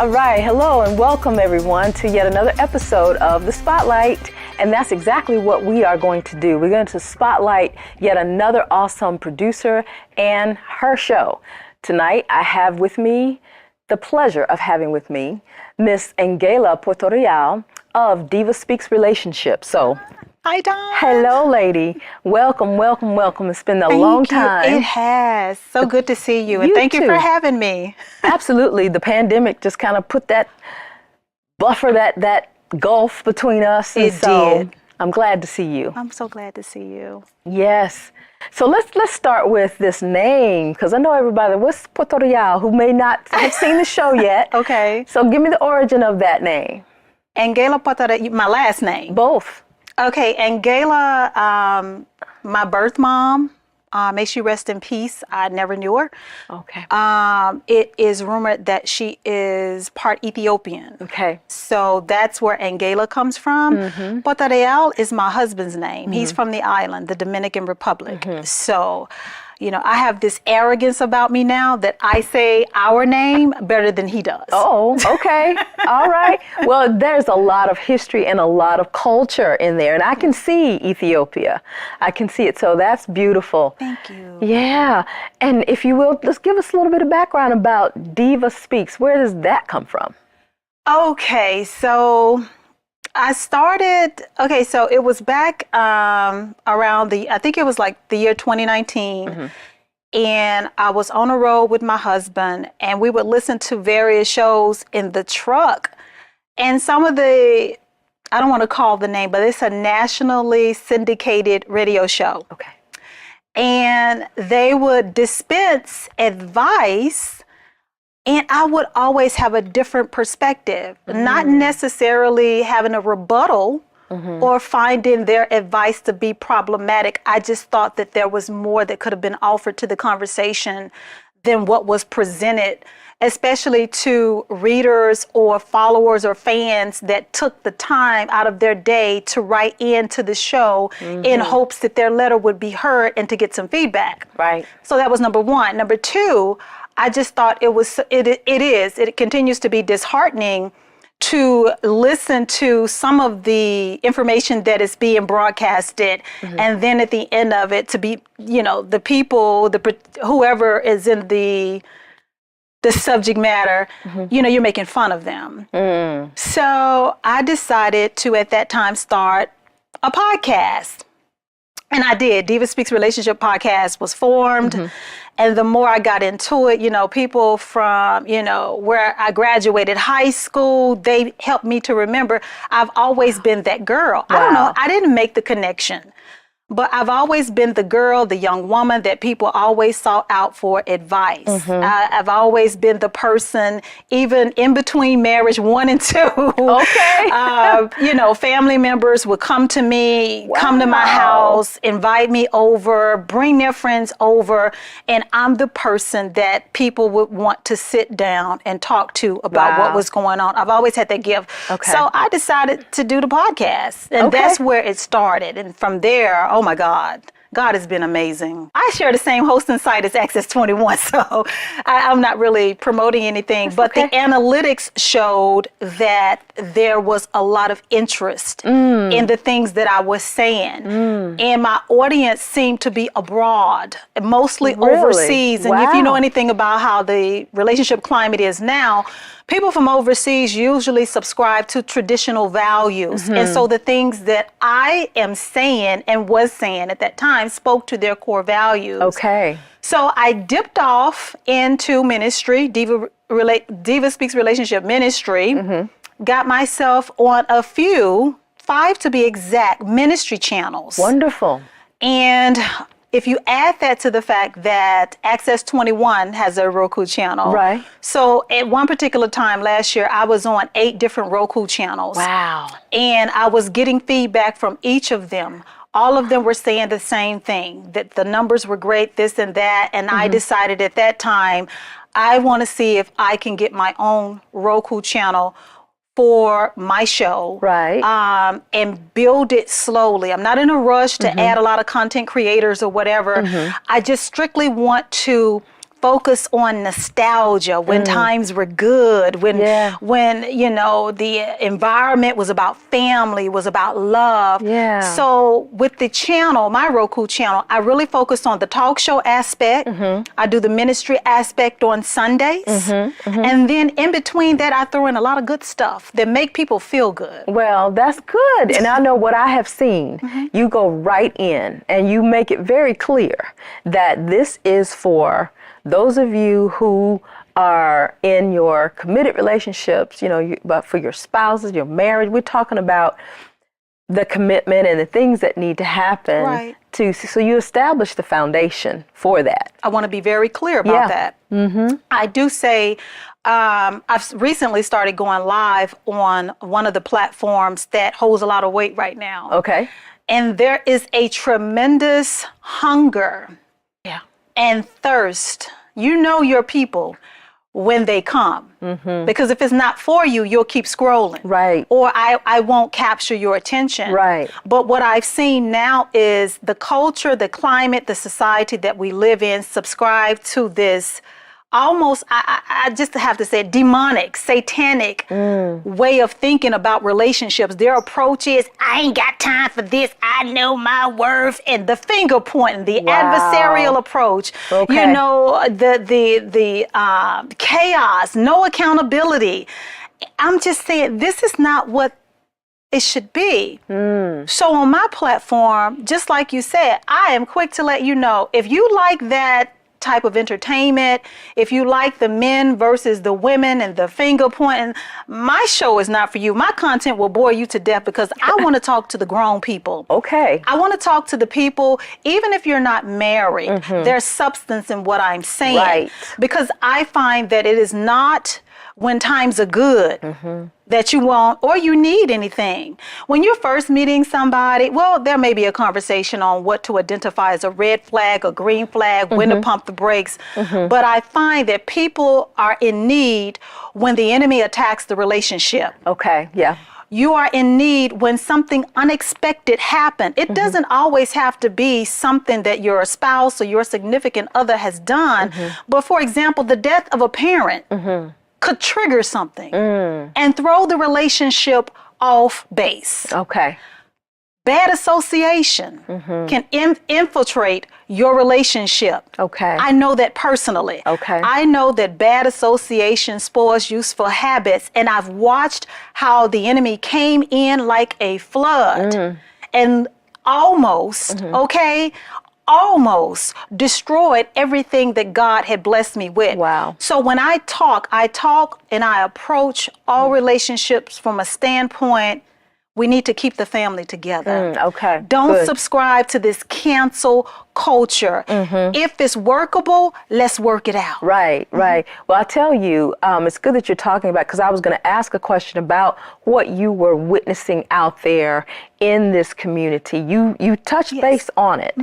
All right, hello and welcome everyone to yet another episode of The Spotlight. And that's exactly what we are going to do. We're going to spotlight yet another awesome producer and her show. Tonight, I have with me the pleasure of having with me Miss AnGala Portorreal of DivaSpeaks Relationships. So, hi, Dawn. Hello, lady. Welcome, welcome, welcome. It's been a long time. It has. So good to see you. And thank you for having me. Absolutely. The pandemic just kind of put that buffer, that gulf between us. And it did. I'm glad to see you. I'm so glad to see you. Yes. So let's start with this name, because I know everybody, what's Portorreal, who may not have seen the show yet. Okay. So give me the origin of that name. AnGala Portorreal, my last name. Both. Okay, AnGala, my birth mom, may she rest in peace. I never knew her. Okay. It is rumored that she is part Ethiopian. Okay. So that's where AnGala comes from. Mm-hmm. Portorreal is my husband's name. Mm-hmm. He's from the island, the Dominican Republic. Mm-hmm. So, you know, I have this arrogance about me now that I say our name better than he does. Oh, okay. All right. Well, there's a lot of history and a lot of culture in there, and I can see Ethiopia. I can see it. So that's beautiful. Thank you. Yeah. And if you will, let's give us a little bit of background about DivaSpeaks. Where does that come from? Okay. So I started, so it was back around I think it was like the year 2019. Mm-hmm. And I was on a road with my husband, and we would listen to various shows in the truck. And some of I don't want to call the name, but it's a nationally syndicated radio show. Okay. And they would dispense advice, and I would always have a different perspective, not necessarily having a rebuttal or finding their advice to be problematic. I just thought that there was more that could have been offered to the conversation than what was presented, especially to readers or followers or fans that took the time out of their day to write into the show in hopes that their letter would be heard and to get some feedback. Right. So that was number one. Number two, I just thought it continues to be disheartening to listen to some of the information that is being broadcasted, and then at the end of it to be, you know, the people, whoever is in the subject matter, you know, you're making fun of them. So I decided to, at that time, start a podcast. And I did. DivaSpeaks Relationship Podcast was formed. And the more I got into it, you know, people from, you know, where I graduated high school, they helped me to remember I've always been that girl. Wow. I don't know. I didn't make the connection. But I've always been the girl, the young woman that people always sought out for advice. I've always been the person, even in between marriage 1 and 2. Okay. You know, family members would come to me, come to my house, invite me over, bring their friends over, and I'm the person that people would want to sit down and talk to about what was going on. I've always had that gift. Okay. So I decided to do the podcast, and that's where it started. And from there, oh my God. God has been amazing. I share the same hosting site as Access21's, so I'm not really promoting anything, but the analytics showed that there was a lot of interest in the things that I was saying. And my audience seemed to be abroad, mostly overseas. And if you know anything about how the relationship climate is now, people from overseas usually subscribe to traditional values. And so the things that I am saying and was saying at that time spoke to their core values. Okay. So I dipped off into ministry, DivaSpeaks Relationship Ministry, got myself on a few, 5 to be exact, ministry channels. Wonderful. And if you add that to the fact that Access21 has a Roku channel. Right. So at one particular time last year, I was on 8 different Roku channels. Wow. And I was getting feedback from each of them. All of them were saying the same thing, that the numbers were great, this and that. And I decided at that time, I want to see if I can get my own Roku channel for my show, right? And build it slowly. I'm not in a rush to add a lot of content creators or whatever. I just strictly want to focus on nostalgia when times were good, when the environment was about family, was about love. Yeah. So with the channel, my Roku channel, I really focused on the talk show aspect. I do the ministry aspect on Sundays. And then in between that, I throw in a lot of good stuff that make people feel good. Well, that's good. And I know what I have seen. You go right in and you make it very clear that this is for those of you who are in your committed relationships, but for your spouses, your marriage. We're talking about the commitment and the things that need to happen so you establish the foundation for that. I want to be very clear about that. I do say I've recently started going live on one of the platforms that holds a lot of weight right now. Okay. And there is a tremendous hunger and thirst. You know your people when they come. Because if it's not for you, you'll keep scrolling. Right. Or I won't capture your attention. Right. But what I've seen now is the culture, the climate, the society that we live in subscribe to this almost, I just have to say, demonic, satanic way of thinking about relationships. Their approach is, I ain't got time for this. I know my worth. And the finger pointing, the adversarial approach, the chaos, no accountability. I'm just saying, this is not what it should be. So on my platform, just like you said, I am quick to let you know, if you like that type of entertainment, if you like the men versus the women and the finger pointing, my show is not for you. My content will bore you to death because I want to talk to the grown people. Okay. I want to talk to the people, even if you're not married, there's substance in what I'm saying. Right. Because I find that it is not when times are good that you want or you need anything. When you're first meeting somebody, well, there may be a conversation on what to identify as a red flag, a green flag, when to pump the brakes. But I find that people are in need when the enemy attacks the relationship. Okay, yeah. You are in need when something unexpected happened. It doesn't always have to be something that your spouse or your significant other has done. But for example, the death of a parent could trigger something and throw the relationship off base. Okay. Bad association can infiltrate your relationship. Okay. I know that personally. Okay. I know that bad association spoils useful habits, and I've watched how the enemy came in like a flood and almost destroyed everything that God had blessed me with. Wow. So when I talk and I approach all relationships from a standpoint, we need to keep the family together. Okay. Don't subscribe to this cancel culture. If it's workable, let's work it out. Right, right. Well, I tell you, it's good that you're talking about, because I was going to ask a question about what you were witnessing out there in this community. You touched base on it.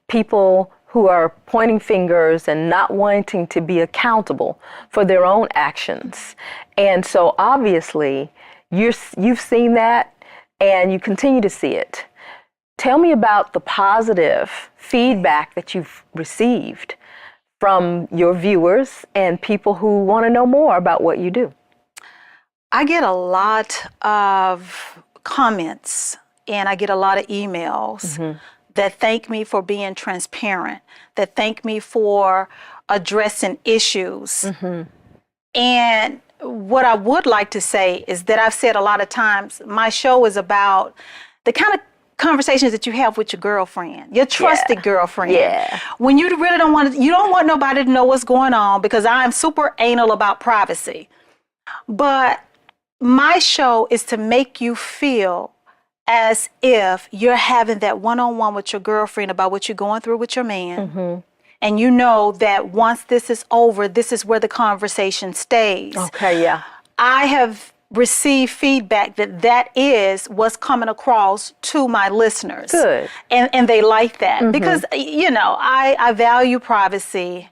People who are pointing fingers and not wanting to be accountable for their own actions. And so obviously you've seen that and you continue to see it. Tell me about the positive feedback that you've received from your viewers and people who want to know more about what you do. I get a lot of comments and I get a lot of emails that thank me for being transparent, that thank me for addressing issues. And what I would like to say is that I've said a lot of times, my show is about the kind of conversations that you have with your girlfriend, your trusted girlfriend. When you really you don't want nobody to know what's going on, because I'm super anal about privacy. But my show is to make you feel as if you're having that one-on-one with your girlfriend about what you're going through with your man. And you know that once this is over, this is where the conversation stays. Okay, yeah. I have received feedback that is what's coming across to my listeners. Good. And they like that because, you know, I value privacy.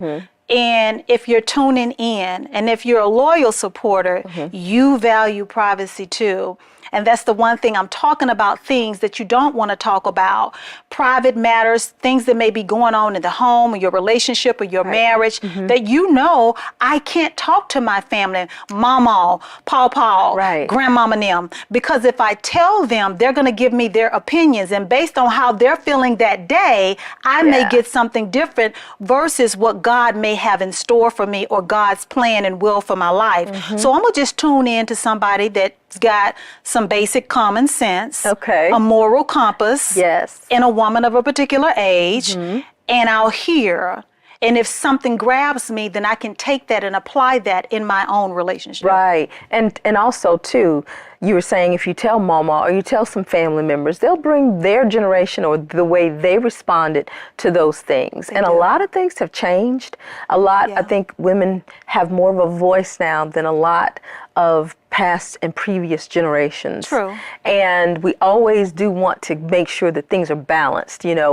And if you're tuning in and if you're a loyal supporter, you value privacy too. And that's the one thing I'm talking about, things that you don't want to talk about, private matters, things that may be going on in the home or your relationship or your marriage that I can't talk to my family, mama, pawpaw, grandmama and them, because if I tell them, they're going to give me their opinions, and based on how they're feeling that day, I may get something different versus what God may have in store for me or God's plan and will for my life. So I'm going to just tune in to somebody that's got some basic common sense, a moral compass, and a woman of a particular age, and I'll hear. And if something grabs me, then I can take that and apply that in my own relationship. Right. And also, too, you were saying if you tell mama or you tell some family members, they'll bring their generation or the way they responded to those things. And a lot of things have changed. A lot, I think women have more of a voice now than a lot of past and previous generations. True. And we always do want to make sure that things are balanced, you know,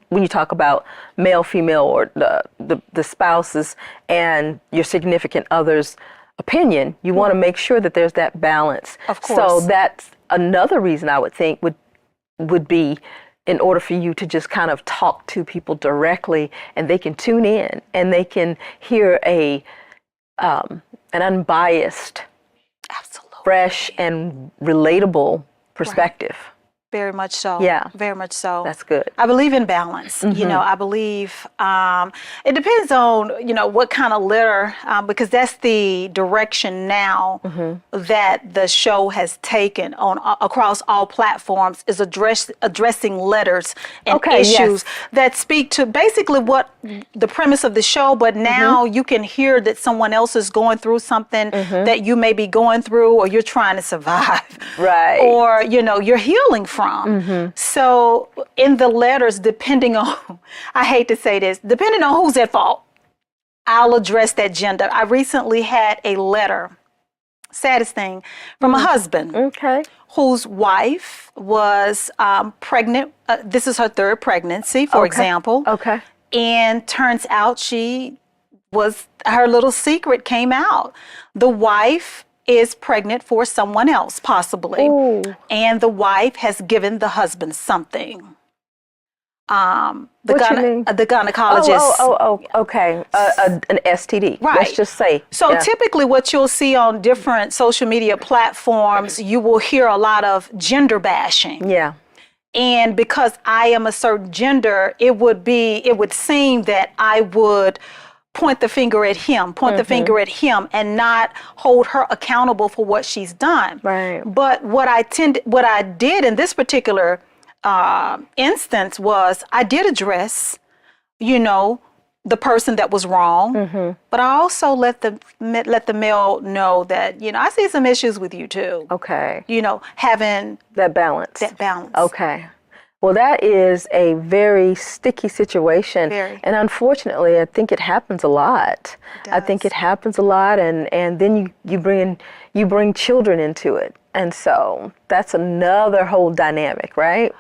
when you talk about male, female, or the spouses and your significant other's opinion, you want to make sure that there's that balance. Of course. So that's another reason I would think would be in order for you to just kind of talk to people directly, and they can tune in and they can hear an unbiased, fresh and relatable perspective. Very much so. Yeah. Very much so. That's good. I believe in balance. You know, I believe it depends on, you know, what kind of litter, because that's the direction now that the show has taken on across all platforms, is addressing letters and issues that speak to basically what the premise of the show, but now you can hear that someone else is going through something that you may be going through, or you're trying to survive. Right. Or, you know, you're healing from. So in the letters, depending on, I hate to say this, depending on who's at fault, I'll address that gender. I recently had a letter, saddest thing, from a husband whose wife was pregnant. This is her third pregnancy, for example. And turns out her little secret came out. The wife is pregnant for someone else, possibly. Ooh. And the wife has given the husband something. The gynecologist. Okay. An STD. Right. Let's just say. So typically what you'll see on different social media platforms, you will hear a lot of gender bashing. Yeah. And because I am a certain gender, it would seem that I would point the finger at him, and not hold her accountable for what she's done. Right. But what I did in this particular instance was I did address, you know, the person that was wrong, but I also let the male know that, you know, I see some issues with you too. Okay. You know, having that balance. Okay. Well, that is a very sticky situation. Very. And unfortunately, I think it happens a lot. I think it happens a lot, and then you bring children into it. And so that's another whole dynamic, right?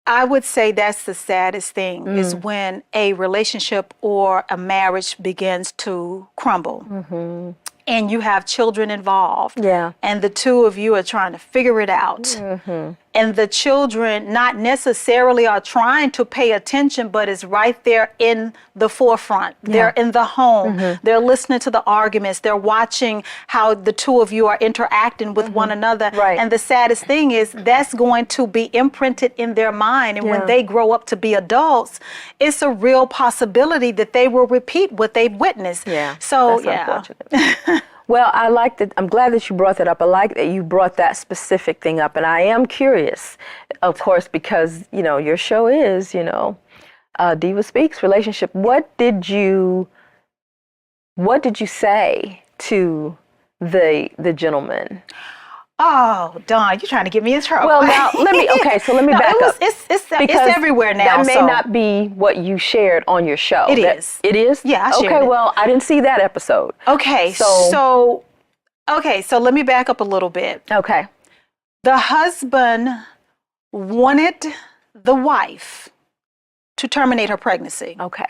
I would say that's the saddest thing, is when a relationship or a marriage begins to crumble. And you have children involved. Yeah. And the two of you are trying to figure it out. And the children not necessarily are trying to pay attention, but is right there in the forefront. Yeah. They're in the home. They're listening to the arguments. They're watching how the two of you are interacting with one another. Right. And the saddest thing is that's going to be imprinted in their mind. And when they grow up to be adults, it's a real possibility that they will repeat what they've witnessed. Yeah. So, that's unfortunate. Well, I'm glad that you brought that up. I like that you brought that specific thing up. And I am curious, of course, because, you know, your show is, you know, DivaSpeaks relationship. What did you say to the gentleman? Oh, Dawn, you're trying to get me in trouble. Well, now, let me back up. It's everywhere now. That may not be what you shared on your show. It is. It is? Yeah, I shared it. Okay, well, I didn't see that episode. Okay, so let me back up a little bit. Okay. The husband wanted the wife to terminate her pregnancy. Okay.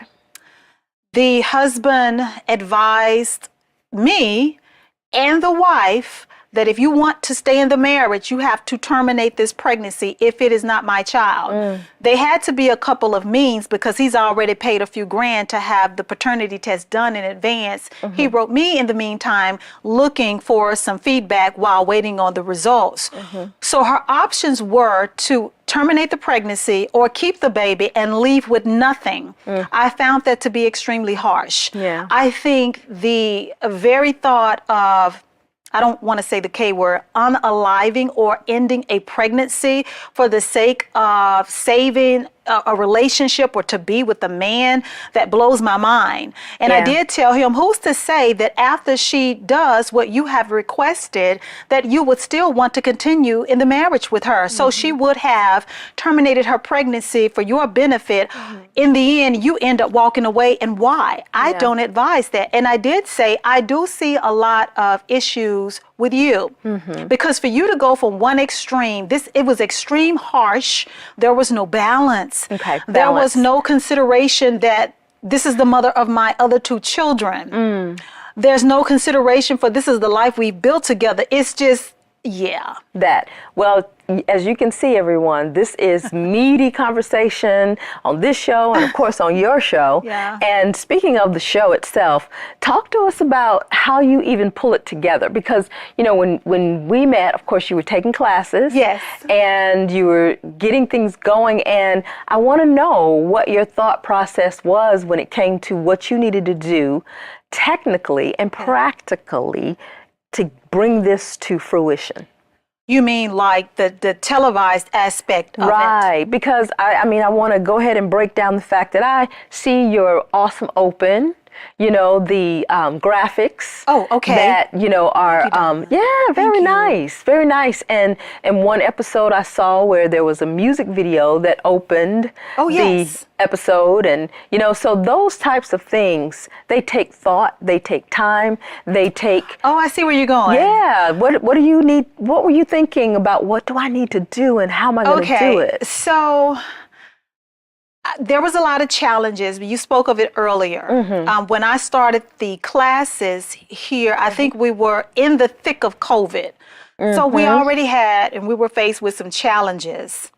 The husband advised me and the wife that if you want to stay in the marriage, you have to terminate this pregnancy if it is not my child. They had to be a couple of means because he's already paid a few grand to have the paternity test done in advance. He wrote me in the meantime looking for some feedback while waiting on the results. So her options were to terminate the pregnancy or keep the baby and leave with nothing. I found that to be extremely harsh. Yeah. I think the very thought of, I don't want to say the K word, unaliving or ending a pregnancy for the sake of saving a relationship or to be with a man, that blows my mind. And I did tell him, who's to say that after she does what you have requested, that you would still want to continue in the marriage with her? So she would have terminated her pregnancy for your benefit. In the end, you end up walking away. And why? I don't advise that. And I did say, I do see a lot of issues with you, because for you to go from one extreme, it was extreme harsh. There was no balance. There was no consideration that this is the mother of my other 2 children. There's no consideration for this is the life we built together. It's just, that. Well, as you can see, everyone, this is meaty conversation on this show and, of course, on your show. And speaking of the show itself, talk to us about how you even pull it together. Because, you know, when we met, of course, you were taking classes. And you were getting things going. And I want to know what your thought process was when it came to what you needed to do technically and practically to bring this to fruition. You mean like the televised aspect of it? Right, because I mean, I want to go ahead and break down the fact that I see your awesome open, you know, the graphics. That, you know, are, very nice, very nice. And in one episode I saw where there was a music video that opened the episode. And, you know, so those types of things, they take thought, they take time, they take... Oh, I see where you're going. Yeah. What do you need? What were you thinking about? What do I need to do and how am I going to do it? So... there was a lot of challenges. You spoke of it earlier. When I started the classes here, I think we were in the thick of COVID. So we already had, and we were faced with some challenges.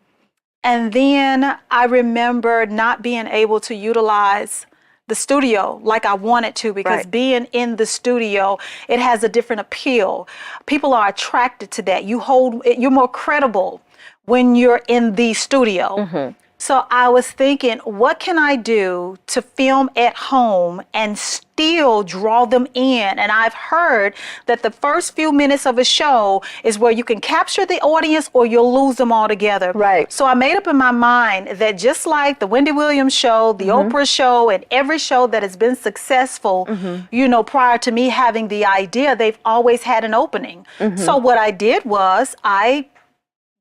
And then I remember not being able to utilize the studio like I wanted to, because being in the studio, it has a different appeal. People are attracted to that. You're more credible when you're in the studio. So I was thinking, what can I do to film at home and still draw them in? And I've heard that the first few minutes of a show is where you can capture the audience or you'll lose them altogether. So I made up in my mind that just like the Wendy Williams show, the Oprah show, and every show that has been successful, you know, prior to me having the idea, they've always had an opening. So what I did was I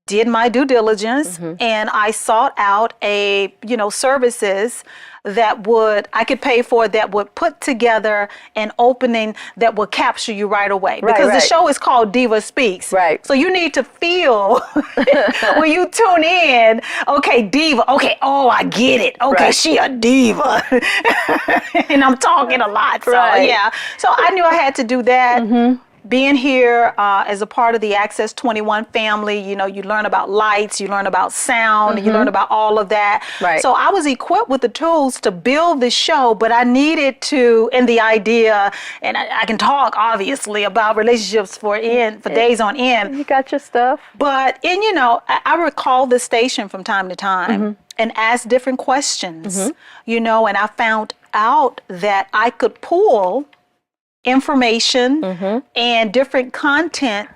did my due diligence and I sought out services that I could pay for, that would put together an opening that would capture you right away. Because the show is called DivaSpeaks. So you need to feel when you tune in, okay, diva, okay, oh, I get it. Okay, she a diva. And I'm talking a lot. So so I knew I had to do that. Being here as a part of the Access21 family, you know, you learn about lights, you learn about sound, you learn about all of that. So I was equipped with the tools to build the show, but I needed to, in the idea, and I can talk obviously about relationships for days on end. You got your stuff. But, you know, I recall the station from time to time and ask different questions, you know, and I found out that I could pull information and different content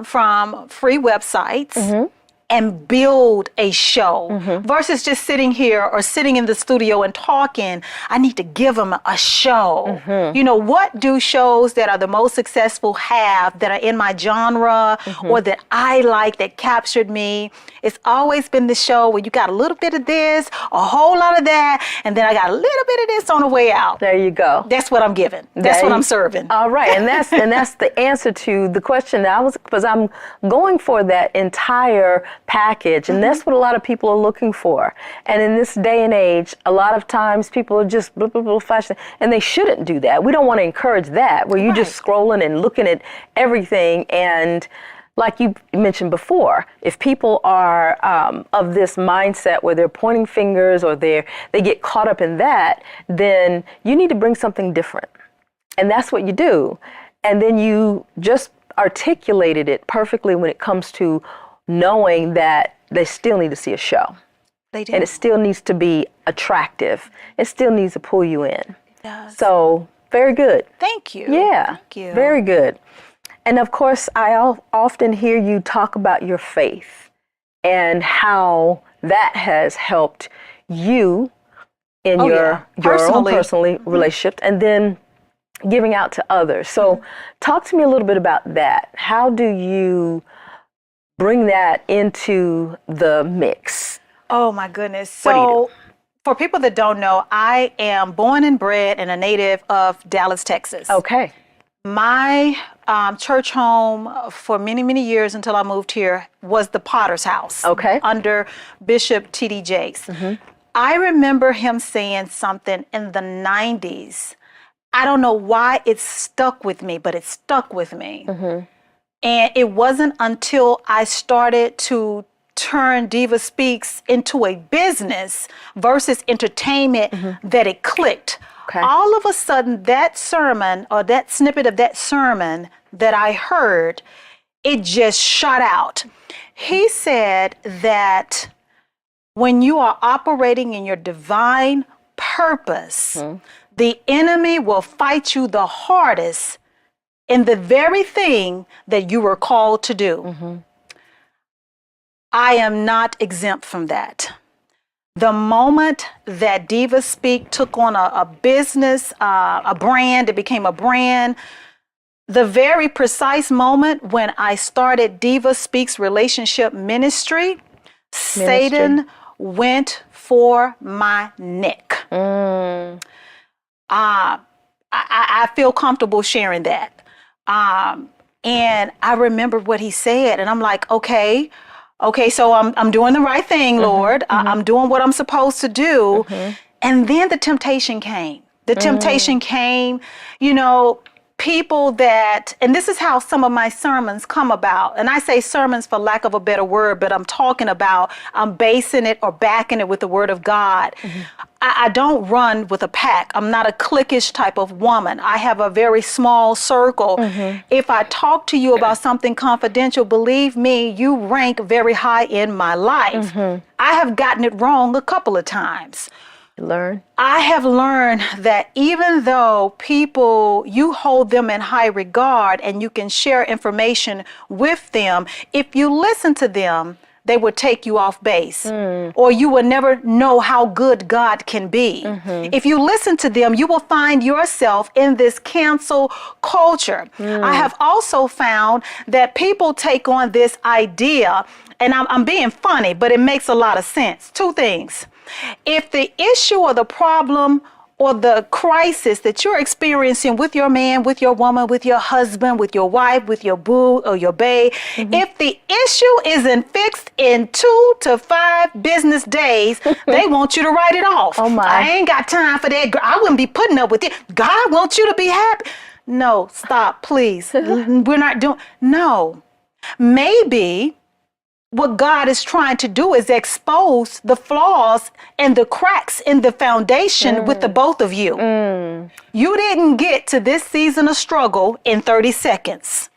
from free websites and build a show versus just sitting here or sitting in the studio and talking. I need to give them a show. You know, what do shows that are the most successful have that are in my genre or that I like, that captured me? It's always been the show where you got a little bit of this, a whole lot of that, and then I got a little bit of this on the way out. There you go. That's what I'm giving. That's what I'm serving. All right, and that's the answer to the question that because I'm going for that entire package, and that's what a lot of people are looking for. And in this day and age, a lot of times people are just blah, blah, blah, flashing, and they shouldn't do that. We don't want to encourage that, where you're just scrolling and looking at everything. And like you mentioned before, if people are of this mindset where they're pointing fingers or they get caught up in that, then you need to bring something different. And that's what you do. And then you just articulated it perfectly when it comes to knowing that they still need to see a show. They do. And it still needs to be attractive. It still needs to pull you in. It does. So, very good. Thank you. Yeah. Thank you. Very good. And of course, I often hear you talk about your faith and how that has helped you in your own personal relationship, and then giving out to others. So talk to me a little bit about that. How do you bring that into the mix? Oh my goodness. What do you So for people that don't know, I am born and bred and a native of Dallas, Texas. Okay. My church home for many, many years until I moved here was the Potter's house. Okay. Under Bishop T.D. Jakes. I remember him saying something in the 90s. I don't know why it stuck with me, but it stuck with me. And it wasn't until I started to turn DivaSpeaks into a business versus entertainment that it clicked. Okay. All of a sudden, that sermon or that snippet of that sermon that I heard, it just shot out. He said that when you are operating in your divine purpose, the enemy will fight you the hardest in the very thing that you were called to do. I am not exempt from that. The moment that DivaSpeak took on a business, a brand, it became a brand, the very precise moment when I started DivaSpeaks Relationship Ministry, Satan went for my neck. I feel comfortable sharing that. And I remember what he said, and I'm like, okay, so I'm doing the right thing, Lord. I'm doing what I'm supposed to do. And then the temptation came. The temptation came, you know, people that, and this is how some of my sermons come about. And I say sermons for lack of a better word, but I'm talking about, I'm basing it or backing it with the word of God. I don't run with a pack. I'm not a cliquish type of woman. I have a very small circle. If I talk to you about something confidential, believe me, you rank very high in my life. I have gotten it wrong a couple of times. I have learned that even though people, you hold them in high regard and you can share information with them, if you listen to them, they would take you off base, or you will never know how good God can be. If you listen to them, you will find yourself in this cancel culture. I have also found that people take on this idea, and I'm being funny, but it makes a lot of sense. Two things. If the issue or the problem or the crisis that you're experiencing with your man, with your woman, with your husband, with your wife, with your boo or your bae, if the issue isn't fixed in 2 to 5 business days, they want you to write it off. Oh my. I ain't got time for that. I wouldn't be putting up with it. God wants you to be happy. No, stop, please. We're not doing, no. Maybe what God is trying to do is expose the flaws and the cracks in the foundation with the both of you. You didn't get to this season of struggle in 30 seconds.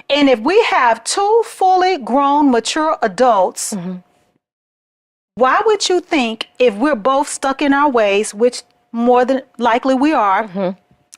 And if we have 2 fully grown, mature adults, why would you think if we're both stuck in our ways, which more than likely we are,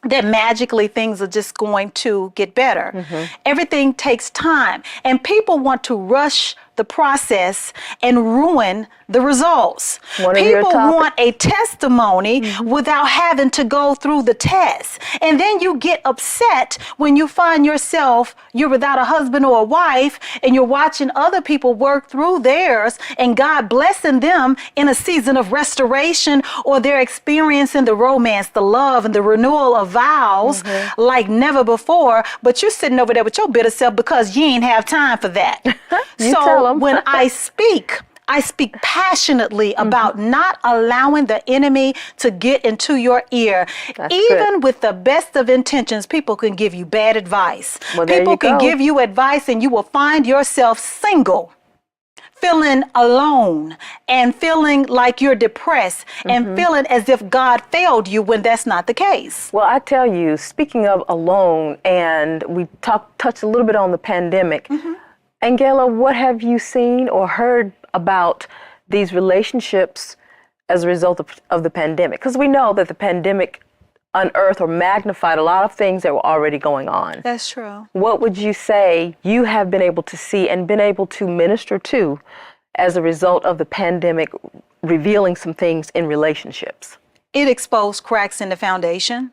that magically things are just going to get better? Everything takes time, and people want to rush the process and ruin the results. People want a testimony without having to go through the test. And then you get upset when you find yourself, you're without a husband or a wife, and you're watching other people work through theirs and God blessing them in a season of restoration, or they're experiencing the romance, the love, and the renewal of vows like never before. But you're sitting over there with your bitter self because you ain't have time for that. You tell them. When I speak passionately about not allowing the enemy to get into your ear. That's Even good. with the best of intentions, people can give you bad advice. Well, there People you can go. give you advice and you will find yourself single, feeling alone and feeling like you're depressed and feeling as if God failed you when that's not the case. Well, I tell you, speaking of alone, and we touched a little bit on the pandemic, AnGala, what have you seen or heard about these relationships as a result of the pandemic? Because we know that the pandemic unearthed or magnified a lot of things that were already going on. That's true. What would you say you have been able to see and been able to minister to as a result of the pandemic revealing some things in relationships? It exposed cracks in the foundation.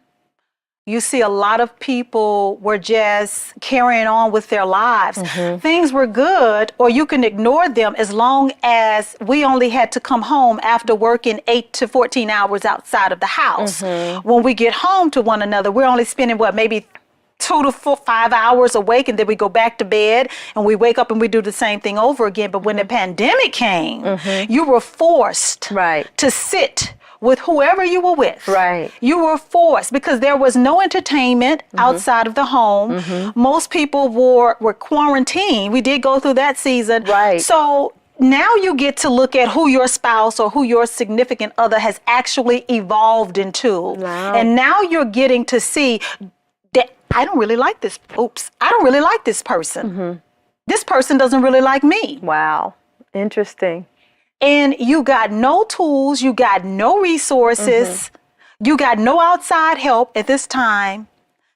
You see a lot of people were just carrying on with their lives. Things were good, or you can ignore them as long as we only had to come home after working 8 to 14 hours outside of the house. When we get home to one another, we're only spending maybe 2 to 5 hours awake, and then we go back to bed and we wake up and we do the same thing over again. But when the pandemic came, you were forced to sit with whoever you were with. Right. You were forced because there was no entertainment outside of the home. Most people were quarantined. We did go through that season. Right. So now you get to look at who your spouse or who your significant other has actually evolved into. Wow. And now you're getting to see that I don't really like this. I don't really like this person. This person doesn't really like me. Wow. Interesting. And you got no tools, you got no resources, you got no outside help at this time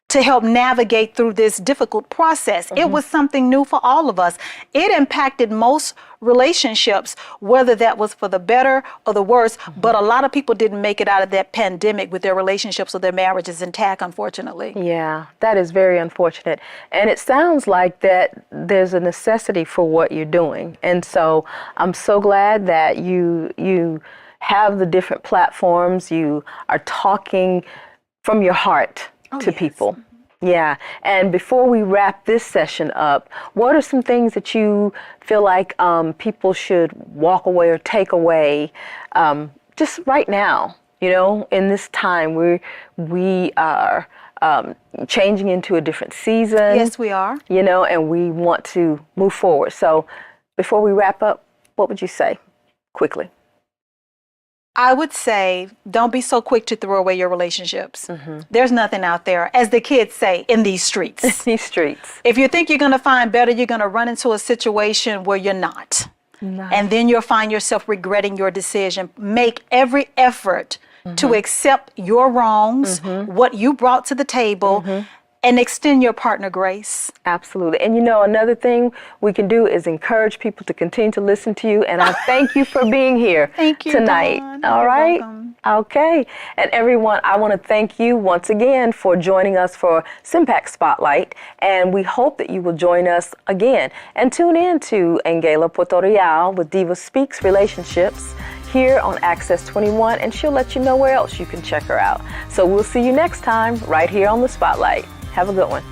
to help navigate through this difficult process. It was something new for all of us. It impacted most relationships, whether that was for the better or the worse, but a lot of people didn't make it out of that pandemic with their relationships or their marriages intact, unfortunately. Yeah, that is very unfortunate. And it sounds like that there's a necessity for what you're doing. And so I'm so glad that you have the different platforms. You are talking from your heart to people. Yeah. And before we wrap this session up, what are some things that you feel like people should walk away or take away just right now? You know, in this time we are changing into a different season. Yes, we are. You know, and we want to move forward. So before we wrap up, what would you say quickly? I would say, don't be so quick to throw away your relationships. There's nothing out there, as the kids say, in these streets. These streets. If you think you're going to find better, you're going to run into a situation where you're not. And then you'll find yourself regretting your decision. Make every effort to accept your wrongs, what you brought to the table, and extend your partner grace. Absolutely. And you know, another thing we can do is encourage people to continue to listen to you. And I thank you for being here Thank you, tonight. Dawn. All You're right. welcome. Okay. And everyone, I want to thank you once again for joining us for CMPAC Spotlight. And we hope that you will join us again and tune in to AnGala Portorreal with DivaSpeaks Relationships here on Access 21, and she'll let you know where else you can check her out. So we'll see you next time right here on the Spotlight. Have a good one.